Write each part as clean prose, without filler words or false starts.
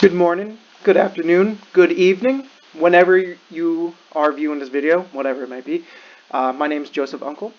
Good morning, good afternoon, good evening, whenever you are viewing this video, whatever it might be. My name is Joseph Uncle,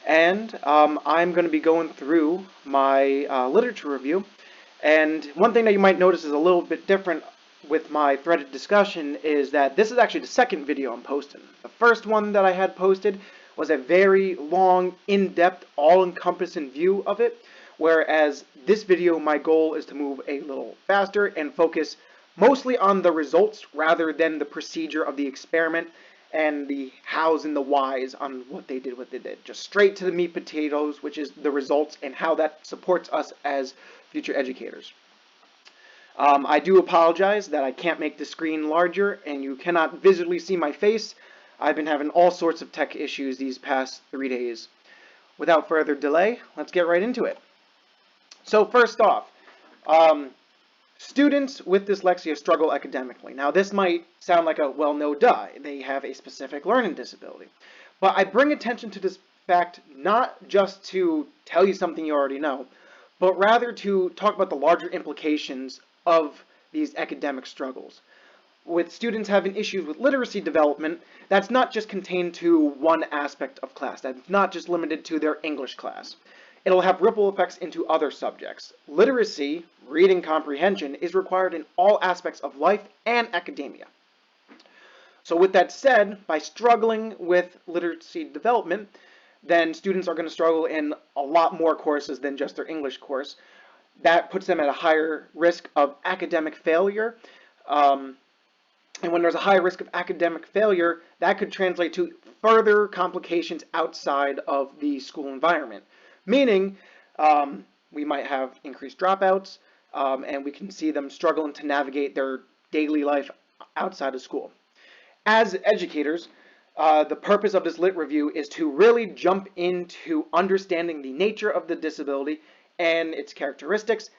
and I'm going to be going through my literature review. And one thing that you might notice is a little bit different with my threaded discussion is that this is actually the second video I'm posting. The first one that I had posted was a very long, in-depth, all-encompassing view of it, whereas this video, my goal is to move a little faster and focus mostly on the results rather than the procedure of the experiment and the hows and the whys on what they did. Just straight to the meat potatoes, which is the results and how that supports us as future educators. I do apologize that I can't make the screen larger and you cannot visually see my face. I've been having all sorts of tech issues these past 3 days. Without further delay, let's get right into it. So first off, students with dyslexia struggle academically. Now this might sound like a, well, no duh, they have a specific learning disability. But I bring attention to this fact not just to tell you something you already know, but rather to talk about the larger implications of these academic struggles. With students having issues with literacy development, that's not just contained to one aspect of class. That's not just limited to their English class. It'll have ripple effects into other subjects. Literacy, reading comprehension, is required in all aspects of life and academia. So with that said, by struggling with literacy development, then students are going to struggle in a lot more courses than just their English course. That puts them at a higher risk of academic failure. And when there's a high risk of academic failure, that could translate to further complications outside of the school environment. Meaning, we might have increased dropouts, and we can see them struggling to navigate their daily life outside of school. As educators, the purpose of this lit review is to really jump into understanding the nature of the disability and its characteristics,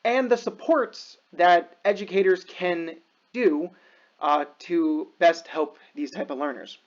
and the supports that educators can do to best help these type of learners.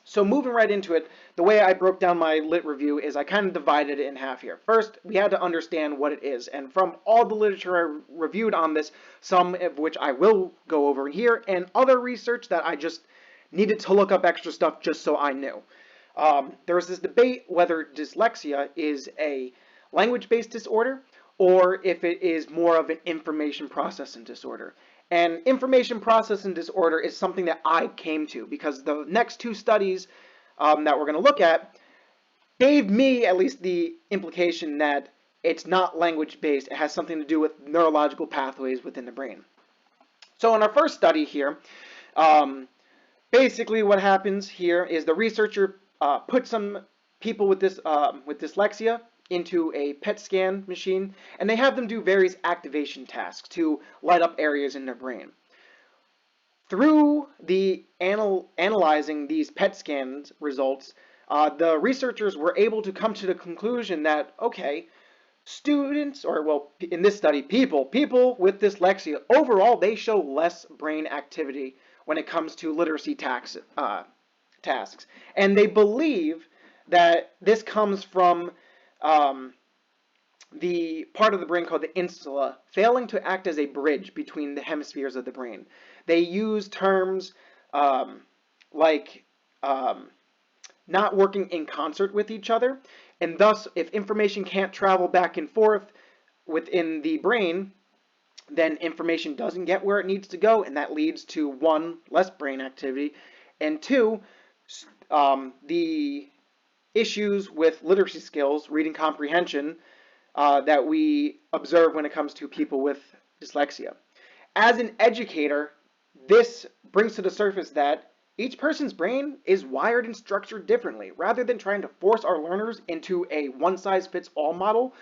So moving right into it, the way I broke down my lit review is I kind of divided it in half here. First, we had to understand what it is, and from all the literature I reviewed on this, some of which I will go over here, and other research that I just needed to look up extra stuff just so I knew. There was this debate whether dyslexia is a language-based disorder or if it is more of an information processing disorder. And information processing disorder is something that I came to because the next two studies that we're going to look at gave me at least the implication that it's not language-based. It has something to do with neurological pathways within the brain. So in our first study here, basically what happens here is the researcher put some people with dyslexia into a PET scan machine, and they have them do various activation tasks to light up areas in their brain. Through the analyzing these PET scans results, the researchers were able to come to the conclusion that, okay, students, or well, in this study, people with dyslexia, overall, they show less brain activity when it comes to literacy tasks. And they believe that this comes from the part of the brain called the insula failing to act as a bridge between the hemispheres of the brain. They use terms like not working in concert with each other, and thus if information can't travel back and forth within the brain, then information doesn't get where it needs to go, and that leads to one, less brain activity, and two, the issues with literacy skills, reading comprehension, that we observe when it comes to people with dyslexia. As an educator, this brings to the surface that each person's brain is wired and structured differently. Rather than trying to force our learners into a one-size-fits-all model,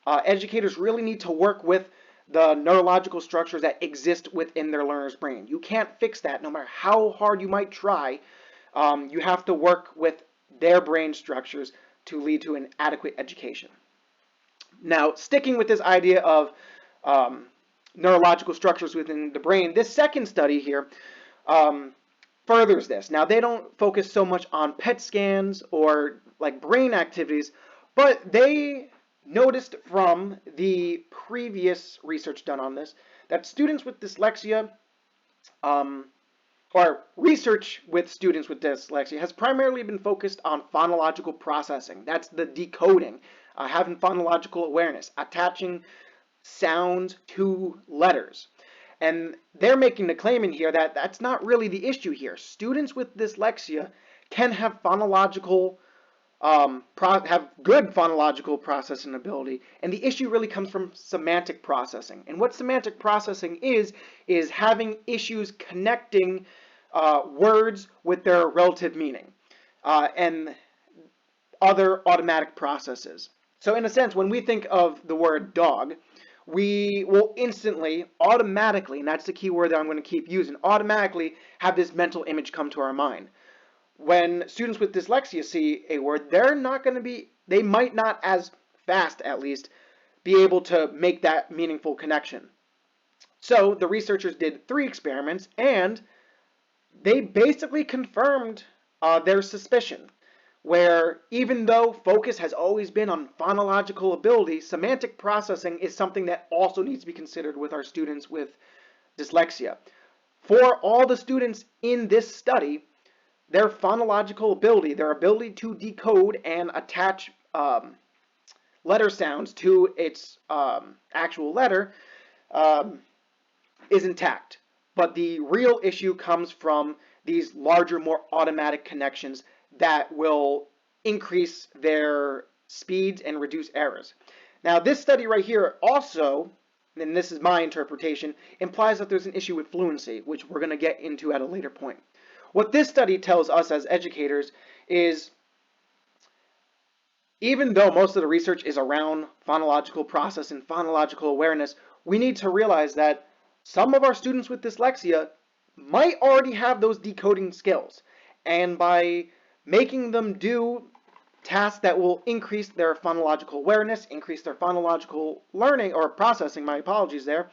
educators really need to work with the neurological structures that exist within their learner's brain. You can't fix that no matter how hard you might try. You have to work with their brain structures to lead to an adequate education. Now, sticking with this idea of neurological structures within the brain, this second study here furthers this. Now, they don't focus so much on PET scans or like brain activities, but they noticed from the previous research done on this that students with dyslexia, um, or research with students with dyslexia, has primarily been focused on phonological processing. That's the decoding, having phonological awareness, attaching sounds to letters. And they're making the claim in here that that's not really the issue here. Students with dyslexia can have have good phonological processing ability, and the issue really comes from semantic processing. And what semantic processing is having issues connecting words with their relative meaning and other automatic processes. So in a sense, when we think of the word dog, we will instantly, automatically, and that's the key word that I'm going to keep using, automatically have this mental image come to our mind. When students with dyslexia see a word, they might not as fast, at least, be able to make that meaningful connection. So the researchers did 3 experiments, and they basically confirmed their suspicion, where even though focus has always been on phonological ability, semantic processing is something that also needs to be considered with our students with dyslexia. For all the students in this study, their phonological ability, their ability to decode and attach letter sounds to its actual letter, is intact. But the real issue comes from these larger, more automatic connections that will increase their speeds and reduce errors. Now, this study right here also, and this is my interpretation, implies that there's an issue with fluency, which we're going to get into at a later point. What this study tells us as educators is, even though most of the research is around phonological process and phonological awareness, we need to realize that some of our students with dyslexia might already have those decoding skills. And by making them do tasks that will increase their phonological awareness, increase their phonological learning, or processing, my apologies there,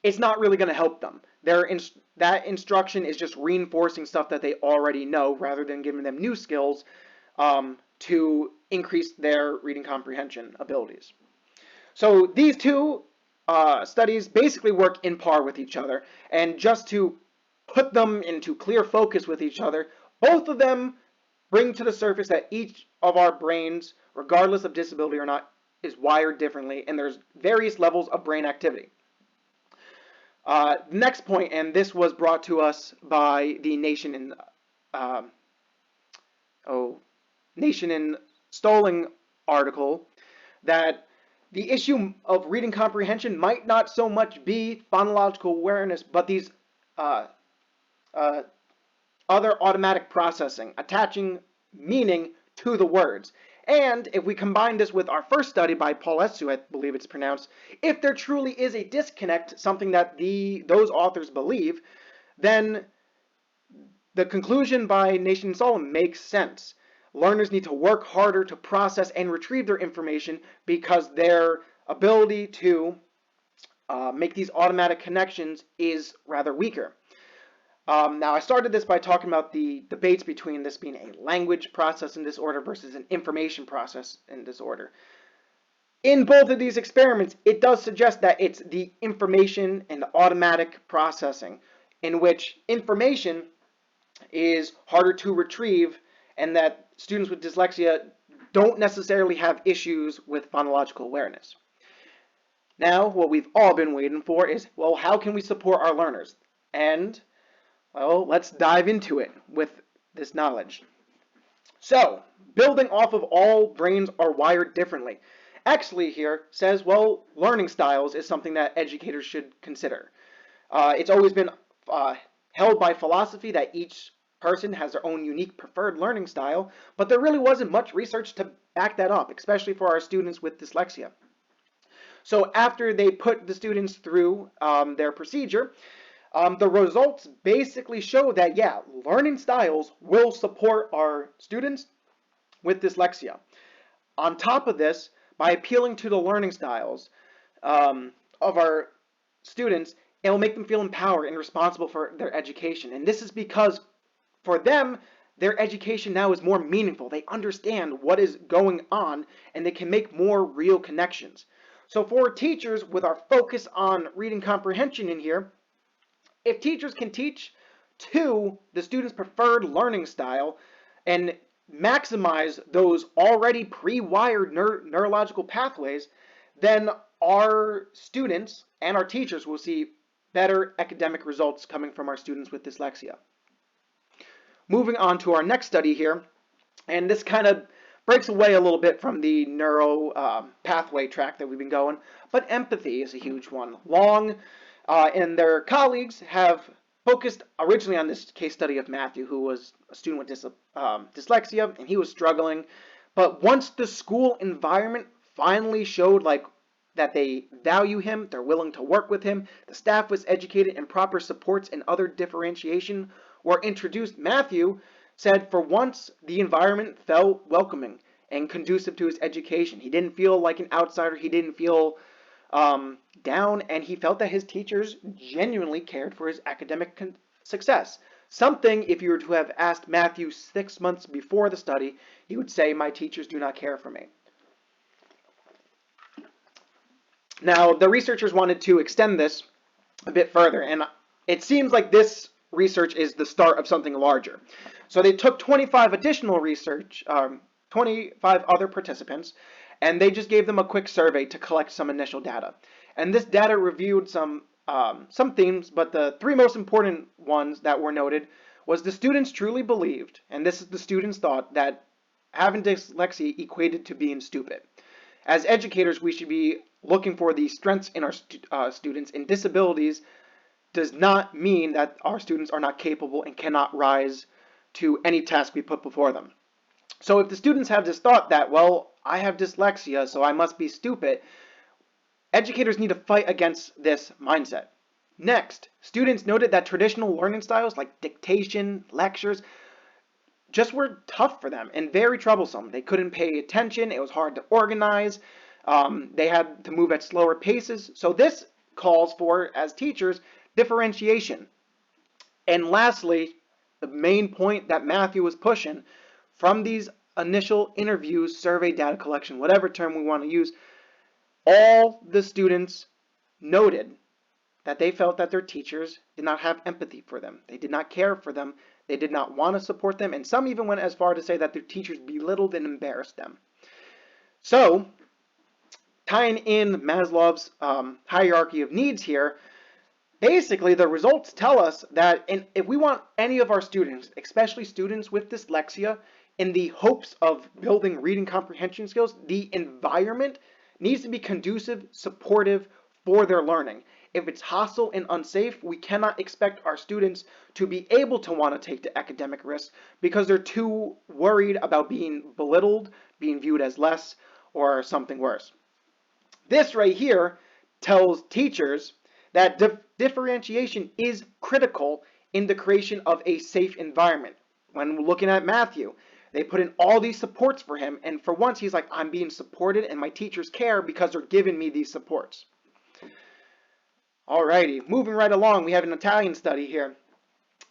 it's not really going to help them. That instruction is just reinforcing stuff that they already know rather than giving them new skills to increase their reading comprehension abilities. So these 2 studies basically work in par with each other, and just to put them into clear focus with each other, both of them bring to the surface that each of our brains, regardless of disability or not, is wired differently, and there's various levels of brain activity. Next point, and this was brought to us by the Nation in Stoling article, that the issue of reading comprehension might not so much be phonological awareness, but these other automatic processing, attaching meaning to the words. And if we combine this with our first study by Paul Estu, I believe it's pronounced, if there truly is a disconnect, something that those authors believe, then the conclusion by Nation and Solomon makes sense. Learners need to work harder to process and retrieve their information because their ability to make these automatic connections is rather weaker. Now, I started this by talking about the debates between this being a language processing disorder versus an information processing disorder. In both of these experiments, it does suggest that it's the information and the automatic processing, in which information is harder to retrieve, and that students with dyslexia don't necessarily have issues with phonological awareness. Now, what we've all been waiting for is, well, how can we support our learners? And well, let's dive into it with this knowledge. So, building off of all brains are wired differently. Exley here says, well, learning styles is something that educators should consider. It's always been held by philosophy that each person has their own unique preferred learning style, but there really wasn't much research to back that up, especially for our students with dyslexia. So after they put the students through their procedure, the results basically show that, yeah, learning styles will support our students with dyslexia. On top of this, by appealing to the learning styles of our students, it will make them feel empowered and responsible for their education. And this is because for them, their education now is more meaningful. They understand what is going on and they can make more real connections. So for teachers, with our focus on reading comprehension in here, if teachers can teach to the student's preferred learning style and maximize those already pre-wired neurological pathways, then our students and our teachers will see better academic results coming from our students with dyslexia. Moving on to our next study here, and this kind of breaks away a little bit from the neuro pathway track that we've been going, but empathy is a huge one. Long and their colleagues have focused originally on this case study of Matthew, who was a student with dyslexia, and he was struggling. But once the school environment finally showed that they value him, they're willing to work with him, the staff was educated, and proper supports and other differentiation were introduced, Matthew said for once the environment felt welcoming and conducive to his education. He didn't feel like an outsider. He didn't feel down, and he felt that his teachers genuinely cared for his academic success. Something, if you were to have asked Matthew 6 months before the study, he would say, "My teachers do not care for me." Now, the researchers wanted to extend this a bit further, and it seems like this research is the start of something larger. So they took 25 additional 25 other participants, and they just gave them a quick survey to collect some initial data. And this data reviewed some themes, but the three most important ones that were noted was the students truly believed, and this is the students thought, that having dyslexia equated to being stupid. As educators, we should be looking for the strengths in our students, and disabilities does not mean that our students are not capable and cannot rise to any task we put before them. So if the students have this thought that, well, I have dyslexia, so I must be stupid, educators need to fight against this mindset. Next, students noted that traditional learning styles like dictation, lectures, just were tough for them and very troublesome. They couldn't pay attention. It was hard to organize. They had to move at slower paces. So this calls for, as teachers, differentiation. And lastly, the main point that Matthew was pushing from these initial interviews, survey, data collection, whatever term we want to use, all the students noted that they felt that their teachers did not have empathy for them. They did not care for them. They did not want to support them. And some even went as far to say that their teachers belittled and embarrassed them. So, tying in Maslow's hierarchy of needs here, basically the results tell us that if we want any of our students, especially students with dyslexia, in the hopes of building reading comprehension skills, the environment needs to be conducive, supportive for their learning. If it's hostile and unsafe, we cannot expect our students to be able to want to take the academic risks because they're too worried about being belittled, being viewed as less, or something worse. This right here tells teachers that differentiation is critical in the creation of a safe environment. When looking at Matthew, they put in all these supports for him, and for once he's like, I'm being supported and my teachers care because they're giving me these supports. Alrighty, moving right along, we have an Italian study here.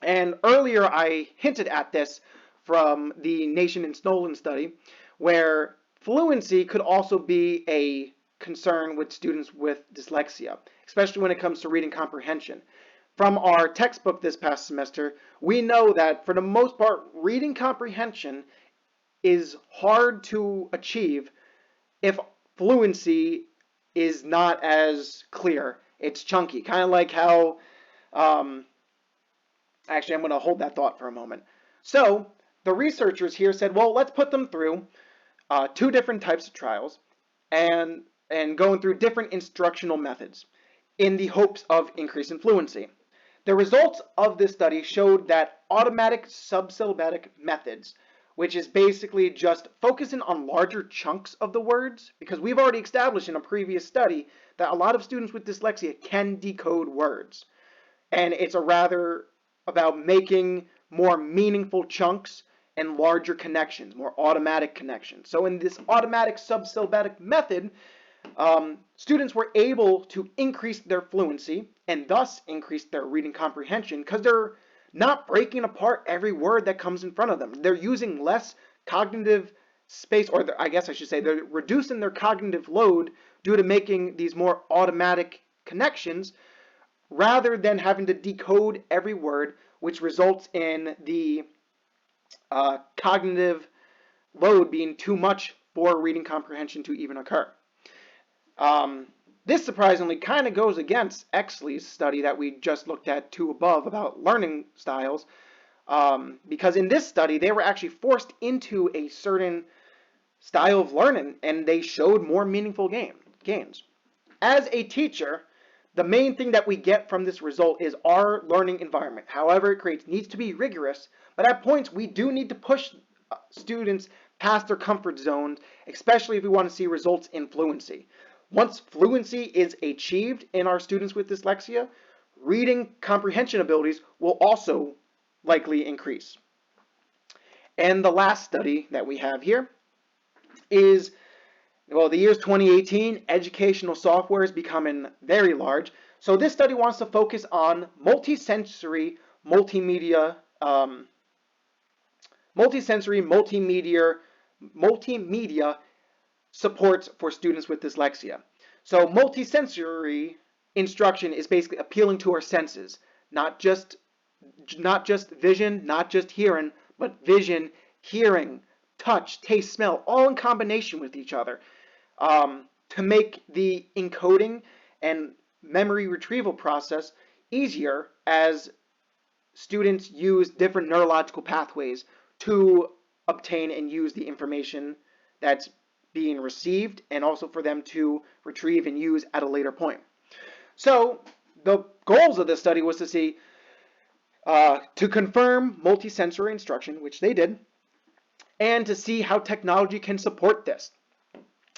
And earlier I hinted at this from the Nation and Snowland study, where fluency could also be a concern with students with dyslexia, especially when it comes to reading comprehension. From our textbook this past semester, we know that for the most part, reading comprehension is hard to achieve if fluency is not as clear. It's chunky, kind of like how, actually I'm going to hold that thought for a moment. So the researchers here said, well, let's put them through two different types of trials and going through different instructional methods in the hopes of increasing fluency. The results of this study showed that automatic subsyllabic methods, which is basically just focusing on larger chunks of the words, because we've already established in a previous study that a lot of students with dyslexia can decode words. And it's rather about making more meaningful chunks and larger connections, more automatic connections. So in this automatic subsyllabic method, students were able to increase their fluency and thus increase their reading comprehension because they're not breaking apart every word that comes in front of them. They're using less cognitive space, or I guess I should say they're reducing their cognitive load due to making these more automatic connections rather than having to decode every word, which results in the cognitive load being too much for reading comprehension to even occur. This surprisingly kind of goes against Exley's study that we just looked at too above about learning styles, because in this study they were actually forced into a certain style of learning and they showed more meaningful gains. As a teacher, the main thing that we get from this result is our learning environment. However it creates needs to be rigorous, but at points we do need to push students past their comfort zones, especially if we want to see results in fluency. Once fluency is achieved in our students with dyslexia, reading comprehension abilities will also likely increase. And the last study that we have here is, well, the year's 2018, educational software is becoming very large. So this study wants to focus on multisensory multimedia supports for students with dyslexia. So multisensory instruction is basically appealing to our senses, not just vision, not just hearing, but vision, hearing, touch, taste, smell, all in combination with each other, to make the encoding and memory retrieval process easier as students use different neurological pathways to obtain and use the information that's being received, and also for them to retrieve and use at a later point. So the goals of this study was to see, to confirm multisensory instruction, which they did, and to see how technology can support this.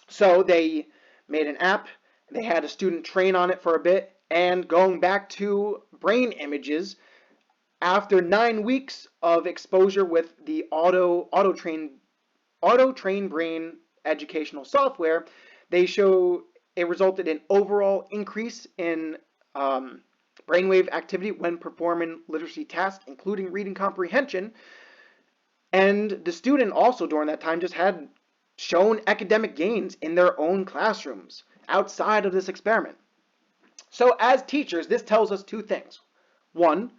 So they made an app, they had a student train on it for a bit, and going back to brain images, after 9 weeks of exposure with the auto train brain educational software, they show it resulted in overall increase in brainwave activity when performing literacy tasks, including reading comprehension. And the student also during that time just had shown academic gains in their own classrooms outside of this experiment. So as teachers, this tells us two things. One,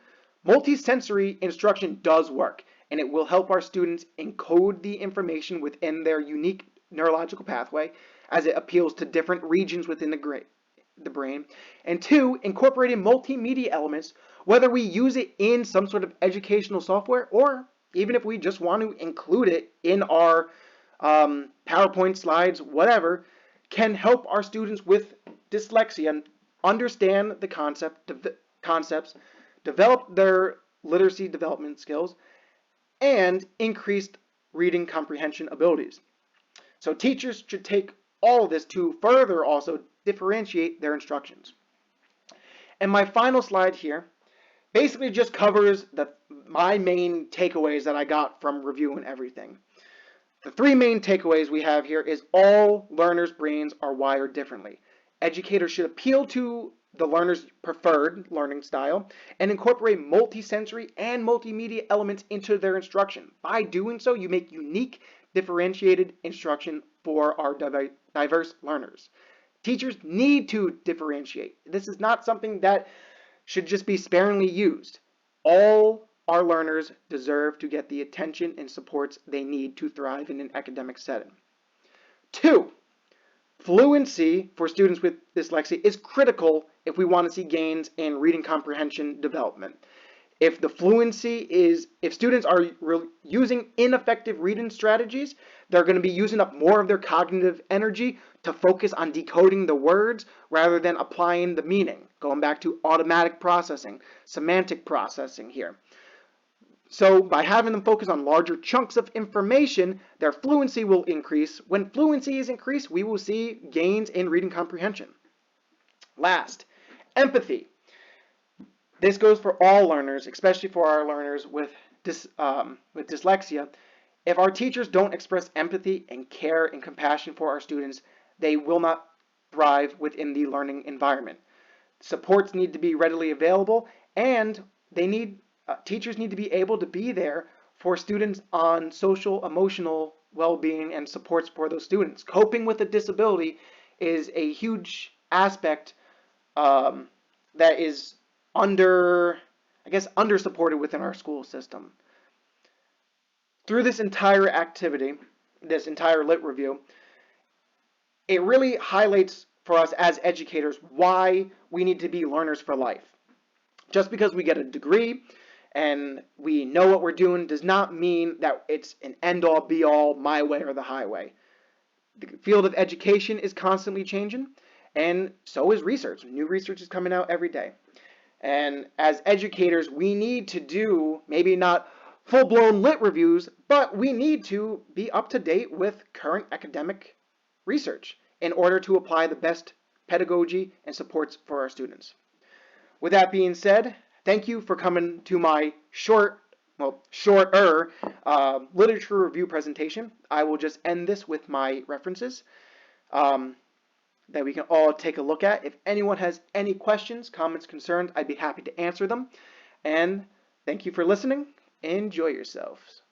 multisensory instruction does work, and it will help our students encode the information within their unique neurological pathway as it appeals to different regions within the brain. And two, incorporating multimedia elements, whether we use it in some sort of educational software or even if we just want to include it in our PowerPoint slides, whatever, can help our students with dyslexia understand the concepts, develop their literacy development skills, and increased reading comprehension abilities. So teachers should take all of this to further also differentiate their instructions. And my final slide here basically just covers my main takeaways that I got from reviewing everything. The three main takeaways we have here is all learners' brains are wired differently. Educators should appeal to the learner's preferred learning style and incorporate multisensory and multimedia elements into their instruction. By doing so, you make unique, differentiated instruction for our diverse learners. Teachers need to differentiate. This is not something that should just be sparingly used. All our learners deserve to get the attention and supports they need to thrive in an academic setting. 2, fluency for students with dyslexia is critical if we want to see gains in reading comprehension development. If students are using ineffective reading strategies, they're going to be using up more of their cognitive energy to focus on decoding the words rather than applying the meaning. Going back to automatic processing, semantic processing here. So by having them focus on larger chunks of information, their fluency will increase. When fluency is increased, we will see gains in reading comprehension. Last, empathy. This goes for all learners, especially for our learners with dyslexia. If our teachers don't express empathy and care and compassion for our students, they will not thrive within the learning environment. Supports need to be readily available, and they need Teachers need to be able to be there for students on social, emotional well-being and supports for those students. Coping with a disability is a huge aspect that is under supported within our school system. Through this entire activity, this entire lit review, it really highlights for us as educators why we need to be learners for life. Just because we get a degree and we know what we're doing does not mean that it's an end-all be-all, my way or the highway. The field of education is constantly changing, and so is research. New research is coming out every day. And as educators, we need to do maybe not full-blown lit reviews, but we need to be up to date with current academic research in order to apply the best pedagogy and supports for our students. With that being said, thank you for coming to my shorter literature review presentation. I will just end this with my references that we can all take a look at. If anyone has any questions, comments, concerns, I'd be happy to answer them. And thank you for listening. Enjoy yourselves.